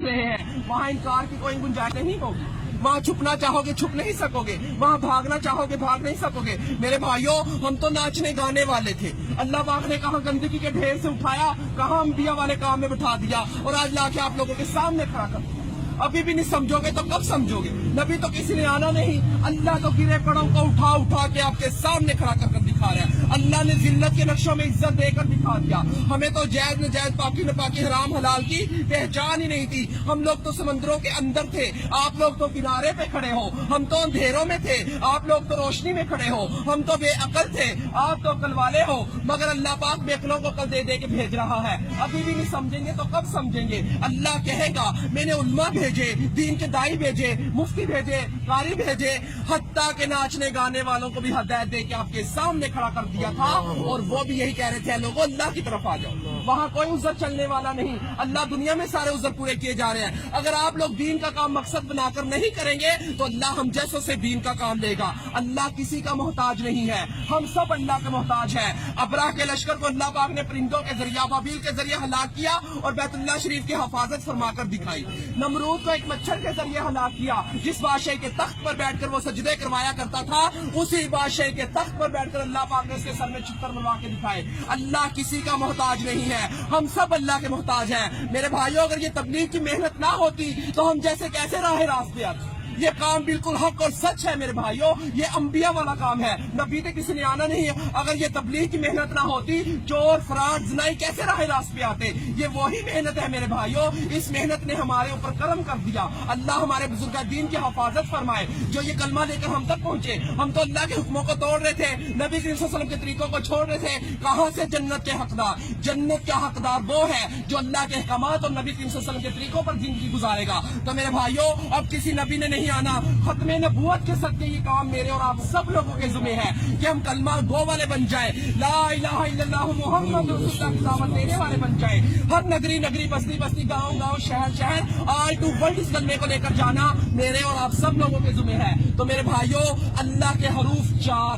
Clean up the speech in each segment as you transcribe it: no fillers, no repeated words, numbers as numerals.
रहे हैं, वहाँ इनकार की कोई गुंजाइश नहीं होगी। वहाँ छुपना चाहोगे छुप नहीं सकोगे, वहाँ भागना चाहोगे भाग नहीं सकोगे। मेरे भाइयों, हम तो नाचने गाने वाले थे, अल्लाह पाक ने कहा गंदगी के ढेर से उठाया, कहा अंबिया वाले काम में बिठा दिया, और आज लाके आप लोगों के सामने खड़ा कर दिया। अभी भी नहीं समझोगे तो कब समझोगे? नबी तो किसी ने आना नहीं, अल्लाह तो गिरे पड़ों को उठा उठा के आपके सामने खड़ा कर दिखा रहा है। अल्लाह ने जिल्लत के नक्शों में इज्जत देकर दिखा दिया। हमें तो जायज नजायज पाकी न पाकी हराम हलाल की पहचान ही नहीं थी। हम लोग तो समंदरों के अंदर थे, आप लोग तो किनारे पे खड़े हो। हम तो अंधेरों में थे, आप लोग तो रोशनी में खड़े हो। हम तो बेअकल थे, आप तो अकल वाले हो। मगर अल्लाह पाक बेअकलों को कल दे दे के भेज रहा है। अभी भी नहीं समझेंगे तो कब समझेंगे? अल्लाह कहेगा मैंने उल्मा भेजे, दीन के दाई भेजे, मुफ्ती भेजे, कारी भेजे, हत्ता के नाचने गाने वालों को भी हदायत दे के आपके सामने खड़ा कर दिया था। और वो भी यही कह रहे थे लोगों अल्लाह की तरफ आ जाओ। वहाँ कोई उज़र चलने वाला नहीं, अल्लाह दुनिया में सारे उज़र पूरे किए जा रहे हैं। अगर आप लोग दीन का काम मकसद बनाकर नहीं करेंगे तो अल्लाह हम जैसों से दीन का काम लेगा। अल्लाह किसी का मोहताज नहीं है, हम सब अल्लाह के मोहताज हैं। अबराह के लश्कर को अल्लाह पाक ने परिंदों के जरिए अबाबील के जरिए हलाक किया और बैतुल्लाह शरीफ की हिफाजत फरमाकर दिखाई। नमरूद को एक मच्छर के जरिए हलाक किया, जिस बादशाह के तख्त पर बैठकर वो सजदे करवाया करता था, उसी बादशाह के तख्त पर बैठकर अल्लाह पाक ने उसके सर में छितर मनवा के दिखाए। अल्लाह किसी का मोहताज नहीं है, हम सब अल्लाह के मोहताज हैं। मेरे भाइयों, अगर ये तबलीग की मेहनत ना होती तो हम जैसे कैसे राह रास्ते आते। ये काम बिल्कुल हक और सच है मेरे भाइयों, ये अंबिया वाला काम है, नबी से किसी ने आना नहीं है। अगर ये तबलीग की मेहनत ना होती, चोर फराड ज़िनाई कैसे राह रास्त पे आते? ये वही मेहनत है मेरे भाइयों, इस मेहनत ने हमारे ऊपर करम कर दिया। अल्लाह हमारे बुजुर्ग दीन की हिफाजत फरमाए, जो ये कलमा लेकर हम तक पहुंचे। हम तो अल्लाह के हुक्मों को तोड़ रहे थे, नबी करीम सल्लल्लाहु अलैहि वसल्लम के तरीकों को छोड़ रहे थे। कहाँ से जन्नत के हकदार? जन्नत का हकदार वो है जो अल्लाह के अहकामात और नबी करीम सल्लल्लाहु अलैहि वसल्लम के तरीकों पर जिंदगी गुजारेगा। तो मेरे भाइयों, अब किसी नबी ने नहीं आना, खत्मे नबूवत के सदके ये काम मेरे और आप सब लोगों के जुम्मे है कि हम कलमा गो वाले बन जाए, ला इलाहा इल्लल्लाह मुहम्मद रसूलुल्लाह की दावत देने वाले बन जाए। हर नगरी नगरी, बस्ती बस्ती, गांव गांव, शहर शहर, ऑल टू वर्ल्ड इस कलमे को लेकर जाना मेरे और आप सब लोगों के जुम्मे है। तो मेरे भाइयों, अल्लाह के हरूफ 4,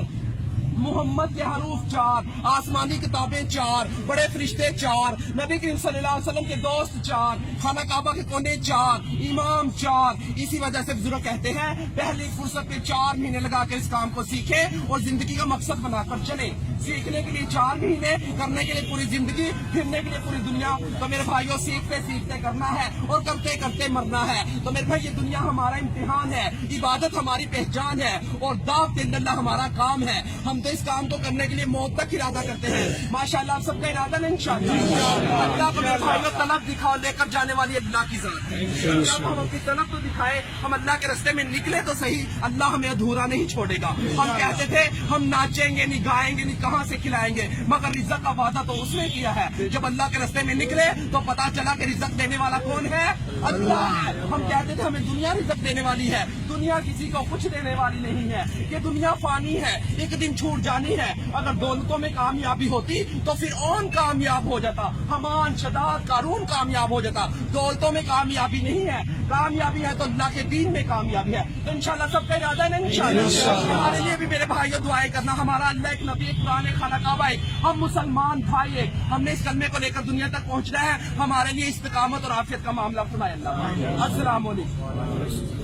मोहम्मद के हरूफ 4, आसमानी किताबें 4, बड़े फरिश्ते 4, नबी करीम सल्लल्लाहु अलैहि वसल्लम के दोस्त 4, खाना काबा के कोने 4, इमाम 4। इसी वजह से बुजुर्ग कहते हैं पहली फुर्सत पे 4 महीने लगा के इस काम को सीखे और जिंदगी का मकसद बनाकर चले। सीखने के लिए 4 महीने, करने के लिए पूरी जिंदगी, फिरने के लिए पूरी दुनिया। तो मेरे भाइयों, सीखते सीखते करना है और करते करते मरना है। तो मेरे भाई, ये दुनिया हमारा इम्तिहान है, इबादत हमारी पहचान है और दावत इल्लल्लाह हमारा काम है। हम तो इस काम को करने के लिए मौत तक इरादा करते हैं। माशाअल्लाह, आप सबका इरादा नहीं इंशाअल्लाह। अल्लाह को मेरे भाइयों तलब दिखाओ, लेकर जाने वाली अल्लाह की जात है। हम अपनी तलब तो दिखाए, हम अल्लाह के रास्ते में निकले तो सही, अल्लाह हमें अधूरा नहीं छोड़ेगा। हम कहते थे हम नाचेंगे नहीं, गाएंगे नहीं, कहाँ से खिलाएंगे, मगर रिज़्क़ का वादा तो उसने किया है। जब अल्लाह के रास्ते में निकले तो पता चला कि रिज़्क़ देने वाला कौन है? अल्लाह है। हम कहते थे हमें दुनिया रिज़्क़ देने वाली है, दुनिया किसी को कुछ देने वाली नहीं है। ये दुनिया फानी है, एक दिन छूट जानी है। अगर दौलतों में कामयाबी होती तो फिर औन कामयाब हो जाता, हमान शदाद कारून कामयाब हो जाता। दौलतों में कामयाबी नहीं है, कामयाबी है तो अल्लाह के दीन में कामयाबी है। तो इंशाल्लाह सबका इरादा है ना इंशाल्लाह। हमारे लिए भी मेरे भाइयों दुआएं करना। हमारा अल्लाह एक नबी, एक कुरान, एक खाना काबा है, हम मुसलमान भाई एक, हमने इस कलमे को लेकर दुनिया तक पहुंचना है। हमारे लिए इस्तिकामत और आफियत का मामला फरमाए अल्लाह। अस्सलाम वालेकुम।